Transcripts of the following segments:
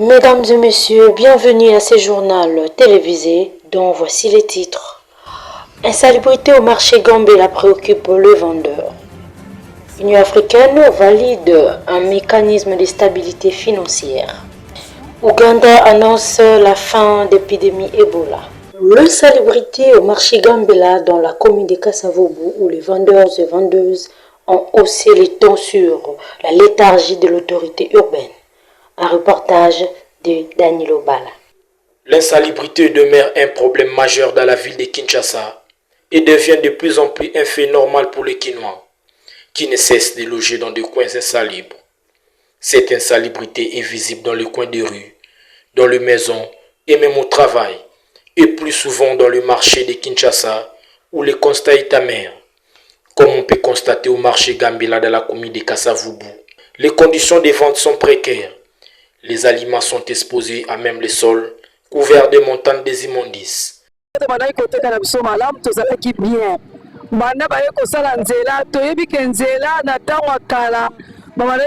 Mesdames et messieurs, bienvenue à ce journal télévisé dont voici les titres. Insalubrité au marché Gambela préoccupe le vendeur. L'Union africaine valide un mécanisme de stabilité financière. Ouganda annonce la fin d'épidémie Ebola. L'insalubrité au marché Gambela dans la commune de Kassavobu où les vendeurs et vendeuses ont haussé les tons sur la léthargie de l'autorité urbaine. Un reportage de Danilo Bala. L'insalubrité demeure un problème majeur dans la ville de Kinshasa et devient de plus en plus un fait normal pour les Kinois, qui ne cessent de loger dans des coins insalubres. Cette insalubrité est visible dans les coins des rues, dans les maisons et même au travail, et plus souvent dans le marché de Kinshasa, où le constat est amer, comme on peut constater au marché Gambela de la commune de Kasavubu. Les conditions de vente sont précaires. Les aliments sont exposés à même le sol, couverts de montagnes des immondices. Bamalai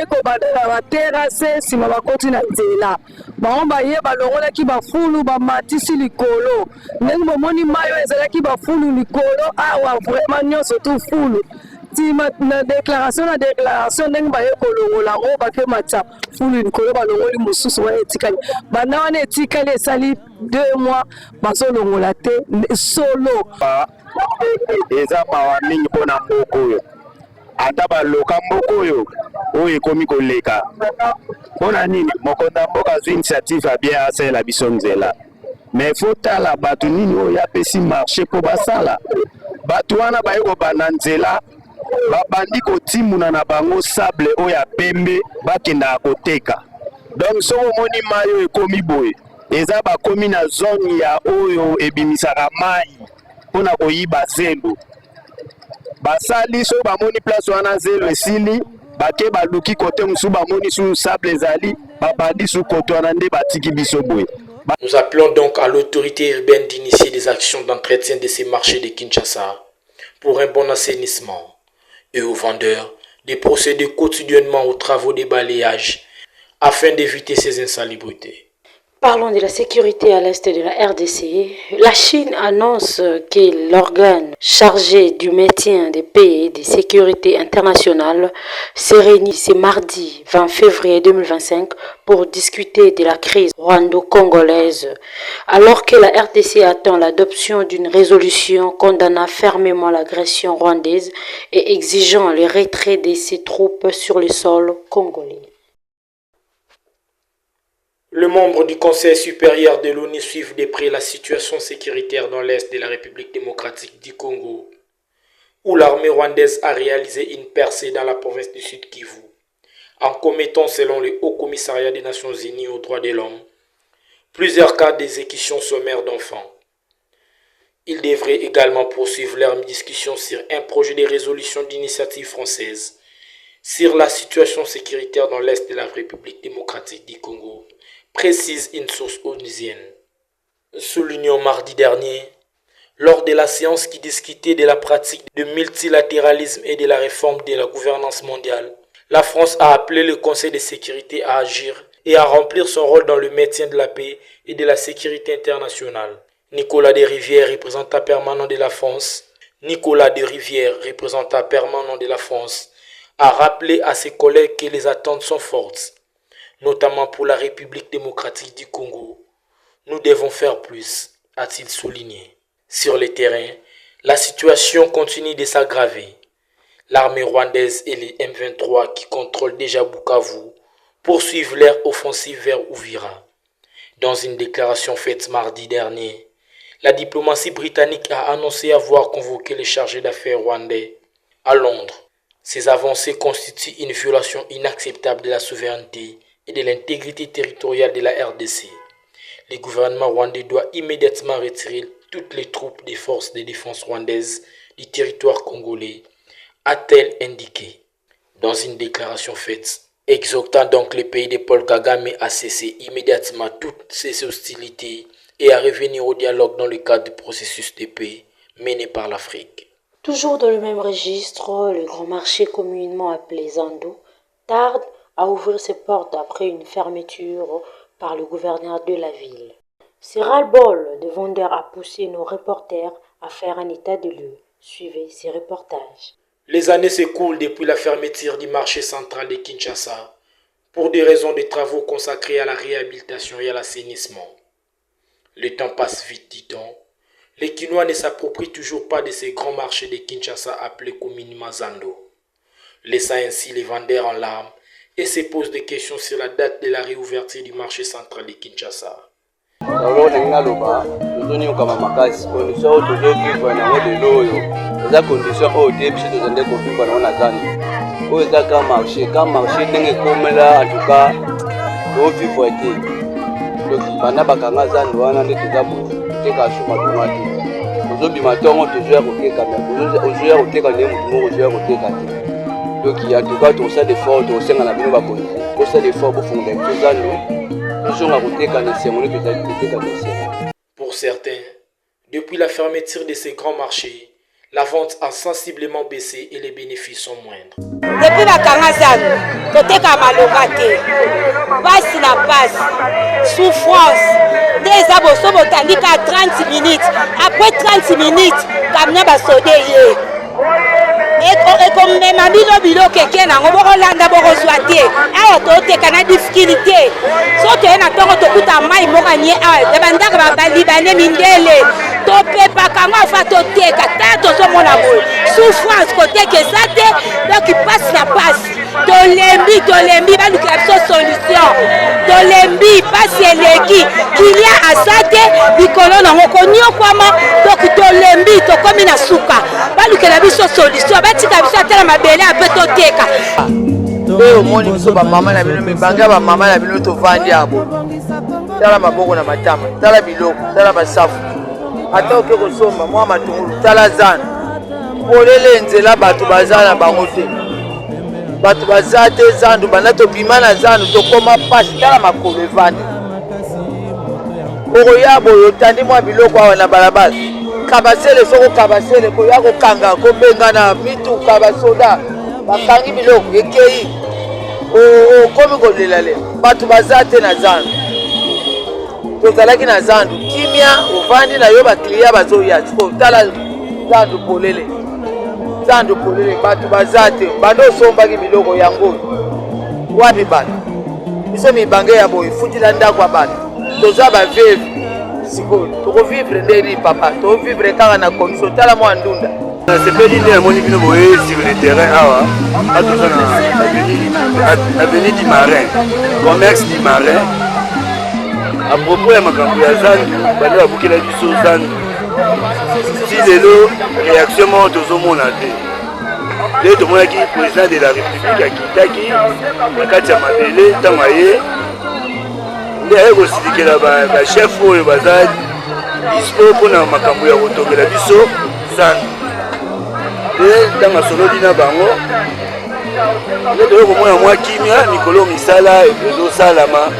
ko badala baterase sima bakoti na nzela bango baye balongolaki bafulu bamatisi likolo ndenge bomoni mayo ezalaki bafulu likolo awa vraiment nyonso tu fulu tima na déclaration ndenge baye kolongola ngo bake matsa fulu likolo balongoli mosusu wana etikali banda wana etikali esali 2 mois bazolongola te solo eza mawa mingi mpona mboka oyo ata baloka mboka oyo ekomi koleka mpona nini mokonzi ya mboka azwi initiative abie asalela biso nzela me fo tala bato nini oyo apesi marché mpo basala bato wana baye kobanda nzela babandi kotimuna na bango sable oyo ya pembe bakendaka koteka donc soki omoni mai oyo ekomi boye eza bakomi na zone ya oyo ebimisaka mai mpona koyiba zelo basali so bamoni place wana zelo esili bake baluki kote mosusu bamoni su sable ezali babandi su kote wana nde batiki biso boye. Nous appelons donc à l'autorité urbaine d'initier des actions d'entretien de ces marchés de Kinshasa pour un bon assainissement et aux vendeurs de procéder quotidiennement aux travaux de balayage afin d'éviter ces insalubrités. Parlons de la sécurité à l'est de la RDC. La Chine annonce que l'organe chargé du maintien des paix et de sécurité internationale se réunit ce mardi 20 février 2025 pour discuter de la crise rwando-congolaise, alors que la RDC attend l'adoption d'une résolution condamnant fermement l'agression rwandaise et exigeant le retrait de ses troupes sur le sol congolais. Le membre du Conseil supérieur de l'ONU suivent de près la situation sécuritaire dans l'est de la République démocratique du Congo, où l'armée rwandaise a réalisé une percée dans la province du Sud Kivu, en commettant, selon le Haut Commissariat des Nations Unies aux droits de l'homme, plusieurs cas d'exécution sommaire d'enfants. Ils devraient également poursuivre leur discussion sur un projet de résolution d'initiative française sur la situation sécuritaire dans l'est de la République démocratique du Congo, précise une source onusienne. Soulignant mardi dernier, lors de la séance qui discutait de la pratique du multilatéralisme et de la réforme de la gouvernance mondiale, la France a appelé le Conseil de sécurité à agir et à remplir son rôle dans le maintien de la paix et de la sécurité internationale. Nicolas de Rivière, représentant permanent de la France, a rappelé à ses collègues que les attentes sont fortes, notamment pour la République démocratique du Congo. Nous devons faire plus, a-t-il souligné. Sur le terrain, la situation continue de s'aggraver. L'armée rwandaise et les M23 qui contrôlent déjà Bukavu poursuivent leur offensive vers Uvira. Dans une déclaration faite mardi dernier, la diplomatie britannique a annoncé avoir convoqué les chargés d'affaires rwandais à Londres. Ces avancées constituent une violation inacceptable de la souveraineté et de l'intégrité territoriale de la RDC. Le gouvernement rwandais doit immédiatement retirer toutes les troupes des forces de défense rwandaises du territoire congolais, a-t-elle indiqué dans une déclaration faite, exhortant donc le pays de Paul Kagame à cesser immédiatement toutes ces hostilités et à revenir au dialogue dans le cadre du processus de paix mené par l'Afrique. Toujours dans le même registre, le grand marché communément appelé Zando tarde à ouvrir ses portes après une fermeture par le gouverneur de la ville. Ce ras-le-bol de vendeurs a poussé nos reporters à faire un état de lieu. Suivez ces reportages. Les années s'écoulent depuis la fermeture du marché central de Kinshasa pour des raisons de travaux consacrés à la réhabilitation et à l'assainissement. Le temps passe vite, dit-on. Les Kinois ne s'approprient toujours pas de ces grands marchés de Kinshasa appelés communément Zando, laissant ainsi les vendeurs en larmes et se posent des questions sur la date de la réouverture du marché central de Kinshasa. Donc il y a tout cas tout ça d'effort tout ça dans la ville va connaître tout ça d'effort pour fonder tout ça nous sommes à côté quand c'est mon Pour certains, depuis la fermeture de ces grands marchés, la vente a sensiblement baissé et les bénéfices sont moindres. Depuis la Kangazan, côté Kamalogate, passe la passe, souffrance, des abossos botaniques à 30 minutes, après 30 minutes, Kamna Basodeye. Et comme même Milo Bilo quelqu'un a Rolanda Boroswate, a toté na difficulté. Sauf que na tongo tokuta mai moranye a bandaka ba libanais mindele. Topé pas kanga fa toté kata to so mona bol. Souffrance côté que ça té donc il passe la passe. Tolembi ba nous créer solution. Tolembi passe eleki qu'il y a à ça té bikolo na ngokonyo kwama donc tolembi to comme na suka. Ba nous créer biso solution. Leo moni biso ba mama na bino mibanga ba mama na bino to vandi abo. Tala maboko na matama, tala biloko, tala basafu. Ata oke kosomba mwa matungulu, tala zana. Polele nzela batu bazana bango te. Batu bazate zandu bana to bimana zandu to koma pasi tala makolo evandi. Oko yabo yotandi mwa biloko awa na balabala. Kabasele soko kabasele ko yako kanga ko benga na mitu kabasoda bakangi biloko ekei o komi ko lelale batu bazate na zandu tozalaki na zandu kimia ovandi na yo bakliya bazoya siko tala zandu polele batu bazate bando sombaki biloko yango wapi batu biso mibange ya boye futila ndako ya batu toza bavevi siko toko vivre ndeni papa to vivre kaka na condition tala mo andunda c'est pas l'idée à mon niveau sur le terrain awa à tout ça avenue du marin commerce du marin à propos ya makambo ya zandu bande babukela biso zandu si lelo réaction moko tozomona te nde tomonaki président de la république akitaki na kati ya mabele ntango aye nde aye kosilikela bachef oyo baza dispo mpona makambo ya kotongela biso zandu nde ntango asololi na bango nde toyo komona mwa kimia mikolo misala ezosalama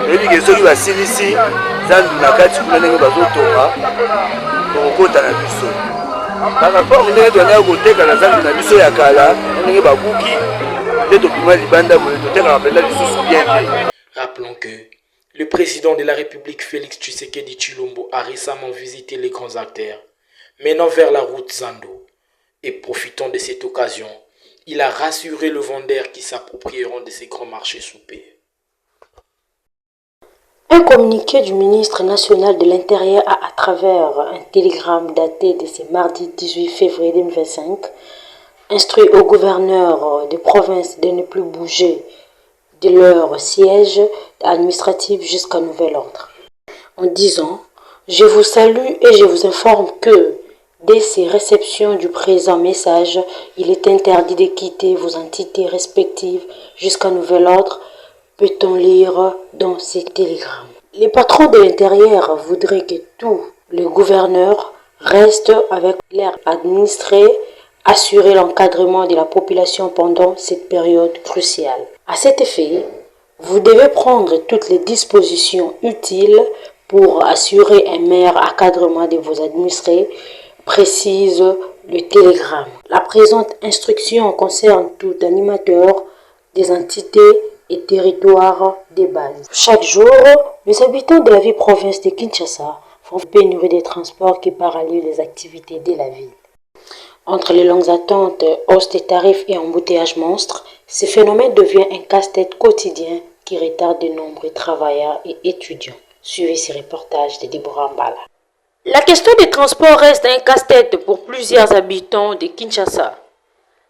toyebike soki basilisi zandu na kati kuna ndenge bazotonga tokokota na biso baraforme ndenge toyandaka koteka na zandu na biso ya kala ndenge babuki nde tobima libanda boye totekaka mpenza lisusu bien te. Rappelons que le président de la République Félix Tshisekedi Tshilombo a récemment visité les grands acteurs menant vers la route Zando. Et profitant de cette occasion, il a rassuré le vendeur qui s'approprieront de ces grands marchés sous paix. Un communiqué du ministre national de l'Intérieur a, à travers un télégramme daté de ce mardi 18 février 2025, instruit aux gouverneurs de province de ne plus bouger de leur siège administratif jusqu'à nouvel ordre. En disant, je vous salue et je vous informe que dès ces réceptions du présent message, il est interdit de quitter vos entités respectives jusqu'à nouvel ordre, peut-on lire dans ces télégrammes. Les patrons de l'intérieur voudraient que tous les gouverneurs restent avec l'air administré, assurer l'encadrement de la population pendant cette période cruciale. À cet effet, vous devez prendre toutes les dispositions utiles pour assurer un meilleur encadrement de vos administrés, précise le télégramme. La présente instruction concerne tout animateur des entités et territoire des bases. Chaque jour, les habitants de la ville province de Kinshasa font pénurie des transports qui paralysent les activités de la ville. Entre les longues attentes, hausse des tarifs et embouteillages monstres, ce phénomène devient un casse-tête quotidien qui retarde de nombreux travailleurs et étudiants. Suivez ce reportage de Deborah Mbala. La question des transports reste un casse-tête pour plusieurs habitants de Kinshasa.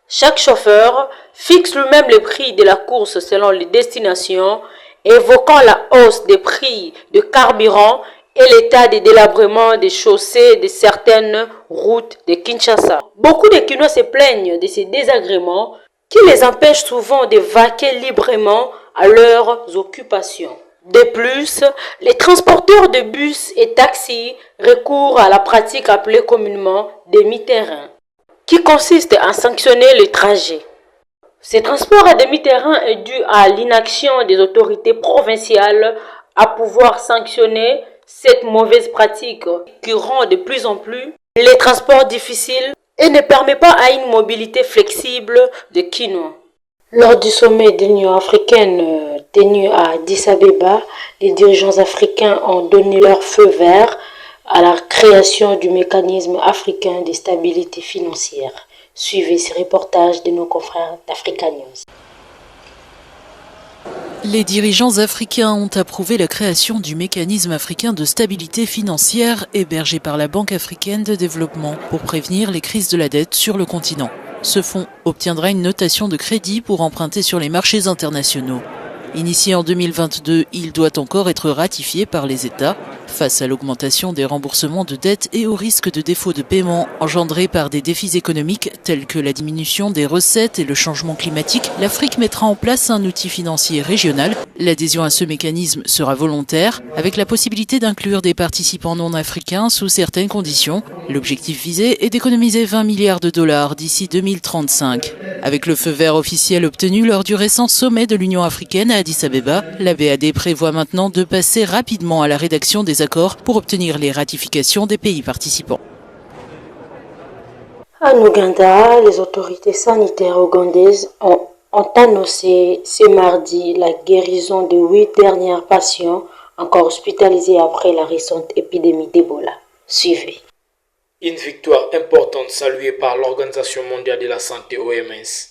Chaque chauffeur fixe lui-même le prix de la course selon les destinations, évoquant la hausse des prix de carburant et l'état de délabrement des chaussées de certaines routes de Kinshasa. Beaucoup de Kinois se plaignent de ces désagréments qui les empêchent souvent de vaquer librement à leurs occupations. De plus, les transporteurs de bus et taxis recourent à la pratique appelée communément demi-terrain, qui consiste à sanctionner le trajet. Ce transport à demi-terrain est dû à l'inaction des autorités provinciales à pouvoir sanctionner cette mauvaise pratique qui rend de plus en plus les transports difficiles et ne permet pas à une mobilité flexible de Kinois. Lors du sommet de l'Union africaine tenu à Addis Abeba, les dirigeants africains ont donné leur feu vert à la création du mécanisme africain de stabilité financière. Suivez ce reportage de nos confrères d'Africa News. Les dirigeants africains ont approuvé la création du mécanisme africain de stabilité financière hébergé par la Banque africaine de développement pour prévenir les crises de la dette sur le continent. Ce fonds obtiendra une notation de crédit pour emprunter sur les marchés internationaux. Initié en 2022, il doit encore être ratifié par les États. Face à l'augmentation des remboursements de dettes et au risque de défaut de paiement engendré par des défis économiques tels que la diminution des recettes et le changement climatique, l'Afrique mettra en place un outil financier régional. L'adhésion à ce mécanisme sera volontaire, avec la possibilité d'inclure des participants non africains sous certaines conditions. L'objectif visé est d'économiser 20 milliards de dollars d'ici 2035. Avec le feu vert officiel obtenu lors du récent sommet de l'Union africaine à Addis Abeba, la BAD prévoit maintenant de passer rapidement à la rédaction des accords pour obtenir les ratifications des pays participants. En Ouganda, les autorités sanitaires ougandaises ont annoncé ce mardi la guérison de 8 derniers patients encore hospitalisés après la récente épidémie d'Ebola. Suivez. Une victoire importante saluée par l'Organisation mondiale de la santé OMS,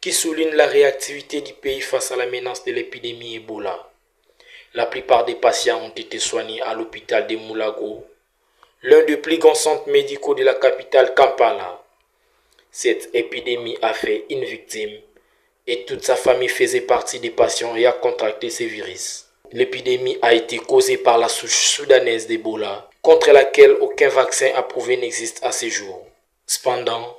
qui souligne la réactivité du pays face à la menace de l'épidémie Ebola. La plupart des patients ont été soignés à l'hôpital de Mulago, l'un des plus grands centres médicaux de la capitale Kampala. Cette épidémie a fait une victime et toute sa famille faisait partie des patients ayant contracté ce virus. L'épidémie a été causée par la souche soudanaise d'Ebola, contre laquelle aucun vaccin approuvé n'existe à ce jour. Cependant,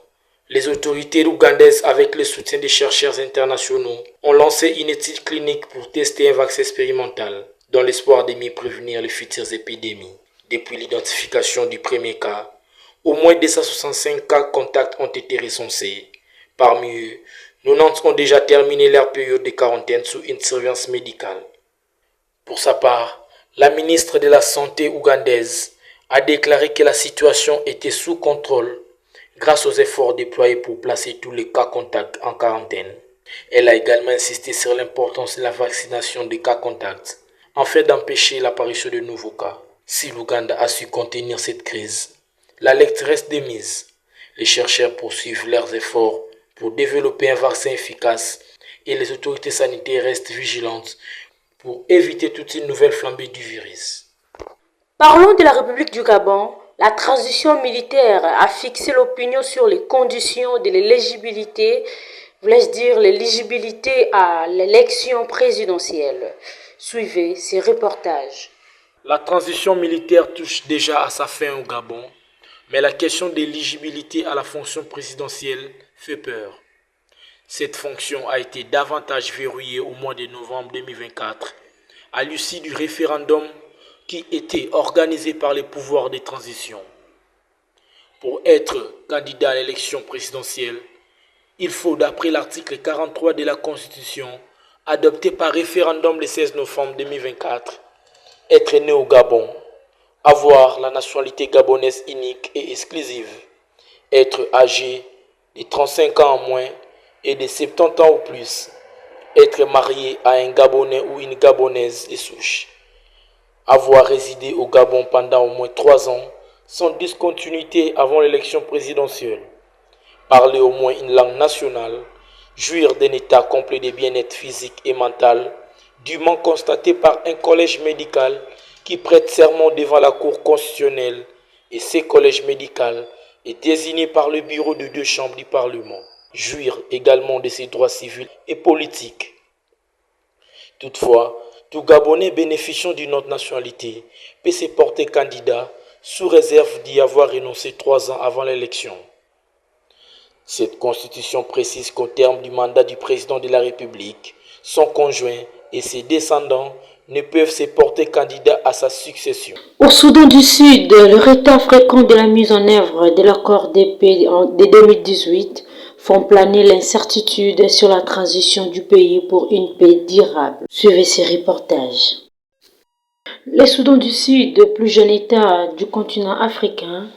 les autorités ougandaises, avec le soutien des chercheurs internationaux, ont lancé une étude clinique pour tester un vaccin expérimental, dans l'espoir de mieux prévenir les futures épidémies. Depuis l'identification du premier cas, au moins 265 cas contacts ont été recensés. Parmi eux, 90 ont déjà terminé leur période de quarantaine sous une surveillance médicale. Pour sa part, la ministre de la Santé ougandaise a déclaré que la situation était sous contrôle grâce aux efforts déployés pour placer tous les cas contacts en quarantaine. Elle a également insisté sur l'importance de la vaccination des cas contacts afin d'empêcher l'apparition de nouveaux cas. Si l'Ouganda a su contenir cette crise, l'alerte reste de mise. Les chercheurs poursuivent leurs efforts pour développer un vaccin efficace et les autorités sanitaires restent vigilantes pour éviter toute une nouvelle flambée du virus. Parlons de la République du Gabon. La transition militaire a fixé l'opinion sur les conditions de l'éligibilité, voulais-je dire l'éligibilité à l'élection présidentielle. Suivez ces reportages. La transition militaire touche déjà à sa fin au Gabon, mais la question d'éligibilité à la fonction présidentielle fait peur. Cette fonction a été davantage verrouillée au mois de novembre 2024, à l'issue du référendum qui était organisé par les pouvoirs de transition. Pour être candidat à l'élection présidentielle, il faut, d'après l'article 43 de la Constitution, adopté par référendum le 16 novembre 2024, être né au Gabon, avoir la nationalité gabonaise unique et exclusive, être âgé de 35 ans en moins et de 70 ans ou plus, être marié à un Gabonais ou une Gabonaise de souche, avoir résidé au Gabon pendant au moins 3 ans sans discontinuité avant l'élection présidentielle, parler au moins une langue nationale, jouir d'un état complet de bien-être physique et mental, dûment constaté par un collège médical qui prête serment devant la Cour constitutionnelle, et ces collèges médicaux est désigné par le bureau de 2 chambres du Parlement, jouir également de ses droits civils et politiques. Toutefois, tout Gabonais bénéficiant d'une autre nationalité peut se porter candidat sous réserve d'y avoir renoncé 3 ans avant l'élection. Cette constitution précise qu'au terme du mandat du président de la République, son conjoint et ses descendants ne peuvent se porter candidats à sa succession. Au Soudan du Sud, le retard fréquent de la mise en œuvre de l'accord de paix de 2018 font planer l'incertitude sur la transition du pays pour une paix durable. Suivez ces reportages. Le Soudan du Sud, le plus jeune État du continent africain,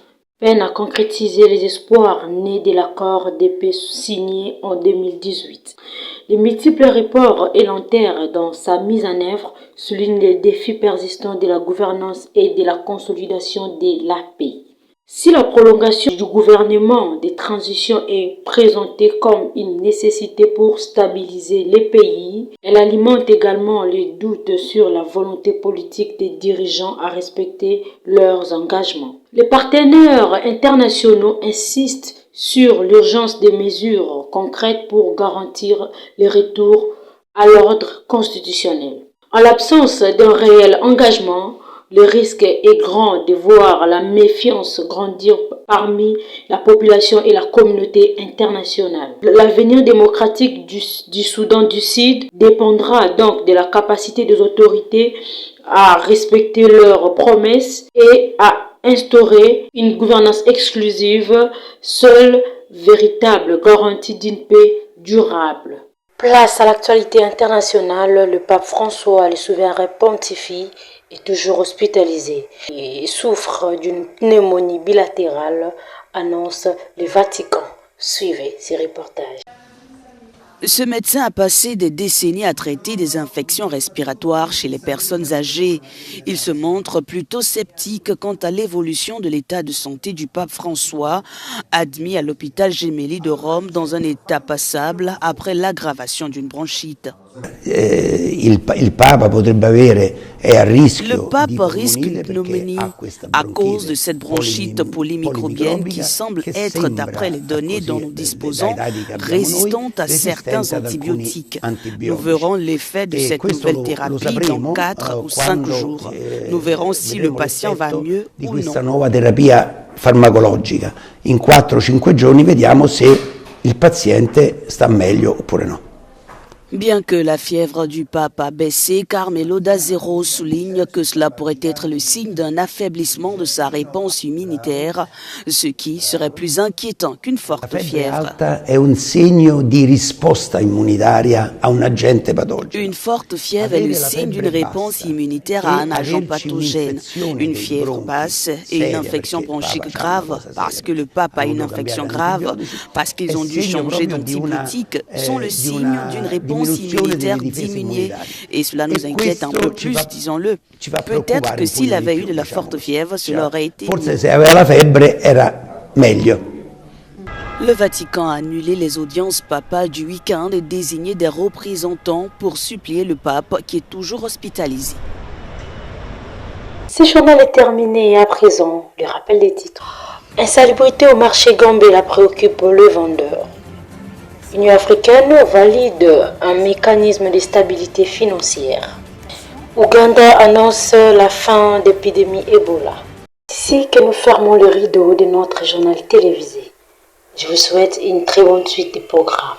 peine à concrétiser les espoirs nés de l'accord de paix signé en 2018. Les multiples reports et lenteurs dans sa mise en œuvre soulignent les défis persistants de la gouvernance et de la consolidation de la paix. Si la prolongation du gouvernement de transition est présentée comme une nécessité pour stabiliser les pays, elle alimente également les doutes sur la volonté politique des dirigeants à respecter leurs engagements. Les partenaires internationaux insistent sur l'urgence des mesures concrètes pour garantir le retour à l'ordre constitutionnel. En l'absence d'un réel engagement, le risque est grand de voir la méfiance grandir parmi la population et la communauté internationale. L'avenir démocratique du Soudan du Sud dépendra donc de la capacité des autorités à respecter leurs promesses et à instaurer une gouvernance exclusive, seule véritable garantie d'une paix durable. Place à l'actualité internationale, le pape François, le souverain pontife, est toujours hospitalisé et souffre d'une pneumonie bilatérale, annonce le Vatican. Suivez ces reportages. Ce médecin a passé des décennies à traiter des infections respiratoires chez les personnes âgées. Il se montre plutôt sceptique quant à l'évolution de l'état de santé du pape François, admis à l'hôpital Gemelli de Rome dans un état passable après l'aggravation d'une bronchite. Le pape risque une pneumonie à cause de cette bronchite polymicrobienne qui semble être, d'après les données dont nous disposons, résistante à certains antibiotiques. Nous verrons l'effet de cette nouvelle thérapie dans 4 ou 5 jours. Nous verrons si le patient va mieux ou non. Farmacologica. In 4-5 giorni vediamo se il paziente sta meglio oppure no. Bien que la fièvre du pape a baissé, Carmelo D'Azero souligne que cela pourrait être le signe d'un affaiblissement de sa réponse immunitaire, ce qui serait plus inquiétant qu'une forte fièvre. Une forte fièvre est le signe d'une réponse immunitaire à un agent pathogène. Une fièvre basse et une infection bronchique grave, parce que le pape a une infection grave, parce qu'ils ont dû changer d'antibiotiques, sont le signe d'une réponse immunitaire diminuée. Et cela nous inquiète un peu plus, disons-le. Peut-être que s'il avait eu de la forte fièvre, cela aurait été mieux. Le Vatican a annulé les audiences papales du week-end et désigné des représentants pour supplier le pape qui est toujours hospitalisé. Ce journal est terminé et à présent, le rappel des titres. Insalubrité au marché Gambela préoccupe le vendeur. L'Union africaine valide un mécanisme de stabilité financière. Ouganda annonce la fin d'épidémie Ebola. Ici que nous fermons le rideau de notre journal télévisé. Je vous souhaite une très bonne suite des programmes.